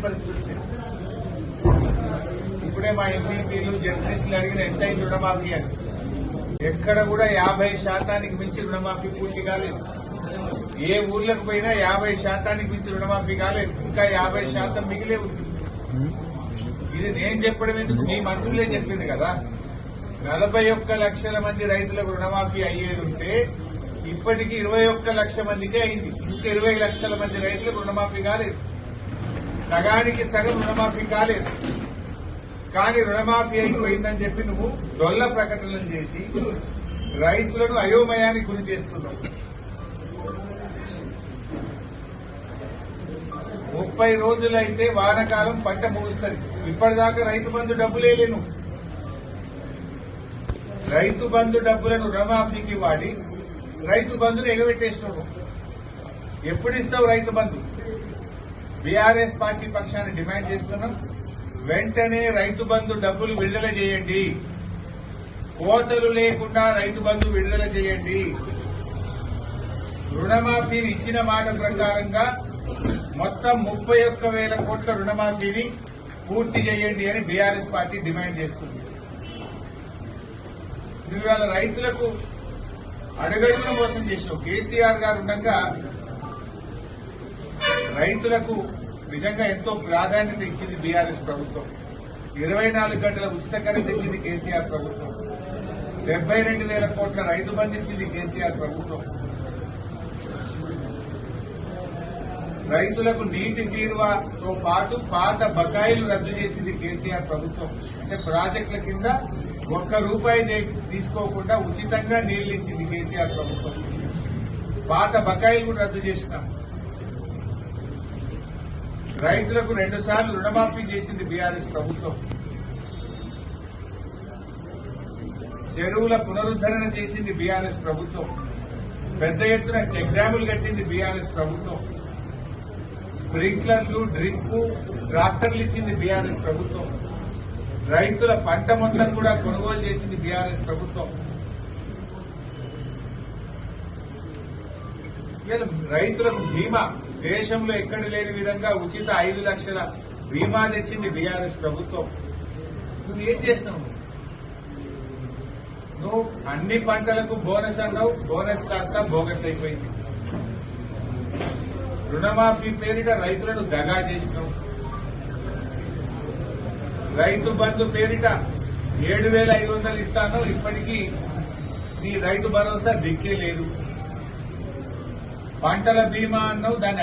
పరిస్థితి వచ్చింది. ఇప్పుడే మా ఎంపీపీలు జర్నలిస్టులు అడిగిన ఎంత అయింది రుణమాఫీ అని. ఎక్కడ కూడా 50% మించి రుణమాఫీ పూర్తి కాలేదు. ఏ ఊర్లకు పోయినా 50% మించి రుణమాఫీ కాలేదు. ఇంకా 50% మిగిలే ఉంది. ఇది నేను చెప్పడం ఎందుకు, మీ మంత్రులే చెప్పింది కదా. 41 లక్షల మంది రైతులకు రుణమాఫీ అయ్యేది ఉంటే ఇప్పటికీ 21 లక్షల మందికే అయింది. ఇంకా 20 లక్షల మంది రైతులకు రుణమాఫీ కాలేదు. సగానికి సగం రుణమాఫీ కాలేదు. కానీ రుణమాఫీ అయిపోయిందని చెప్పి నువ్వు డొల్ల ప్రకటనలు చేసి రైతులను అయోమయానికి గురి చేస్తున్నావు. 30 రోజులైతే వానకాలం పంట ముగుస్తుంది. ఇప్పటిదాకా రైతు బంధు డబ్బులే లేను. రైతు బంధు డబ్బులను రుణమాఫీకి వాడి రైతు బంధును ఎగబెట్టేస్తున్నావు. ఎప్పుడు ఇస్తావు రైతు బంధు? బీఆర్ఎస్ పార్టీ పక్షాన్ని డిమాండ్ చేస్తున్నాం. వెంటనే రైతు బంధు డబ్బులు విడుదల చేయండి. కోతలు లేకుండా రైతు బంధు విడుదల చేయండి. రుణమాఫీని ఇచ్చిన మాట ప్రకారంగా మొత్తం 31,000 కోట్ల రుణమాఫీని పూర్తి చేయండి అని బీఆర్ఎస్ పార్టీ డిమాండ్ చేస్తుంది. ఇవాళ రైతులకు అడుగడుగున మోసం చేసావు. కేసీఆర్ గారు ఉండగా రైతులకు నిజంగా ఎంతో ప్రాధాన్యత ఇచ్చింది బీఆర్ఎస్ ప్రభుత్వం. 24 గంటల ఉచిత కరెంట్ ఇచ్చింది కేసీఆర్ ప్రభుత్వం. 72,000 కోట్ల రైతు బంధు ఇచ్చింది కేసీఆర్ ప్రభుత్వం. రైతులకు నీటి తీరువతో పాటు పాత బకాయిలు రద్దు చేసింది కేసీఆర్ ప్రభుత్వం. అంటే ప్రాజెక్టుల కింద ₹1 తీసుకోకుండా ఉచితంగా నీళ్లు ఇచ్చింది కేసీఆర్ ప్రభుత్వం. పాత బకాయిలు కూడా రద్దు చేసినాం. రైతులకు 2 సార్లు రుణమాఫీ చేసింది బీఆర్ఎస్ ప్రభుత్వం. చెరువుల పునరుద్దరణ చేసింది బీఆర్ఎస్ ప్రభుత్వం. పెద్ద ఎత్తున చెక్ డ్యాములు కట్టింది బీఆర్ఎస్ ప్రభుత్వం. స్ప్రింక్లర్లు, డ్రిప్, ట్రాక్టర్లు ఇచ్చింది బీఆర్ఎస్ ప్రభుత్వం. రైతుల పంట మొత్తం కూడా కొనుగోలు చేసింది బీఆర్ఎస్ ప్రభుత్వం. రైతులకు బీమా దేశంలో ఎక్కడ లేని విధంగా ఉచిత 5 లక్షల బీమా తెచ్చింది బీఆర్ఎస్ ప్రభుత్వం. నువ్వు ఏం చేసినావు? నువ్వు అన్ని పంటలకు బోనస్ అన్నావు. బోనస్ కాస్త బోగస్ అయిపోయింది. రుణమాఫీ పేరిట రైతులను దగా చేసినావు. రైతు బంధు పేరిట 7,500 ఇస్తాను. ఇప్పటికీ నీ రైతు భరోసా దిక్కే లేదు. పంటల బీమా అన్నావు, దాన్ని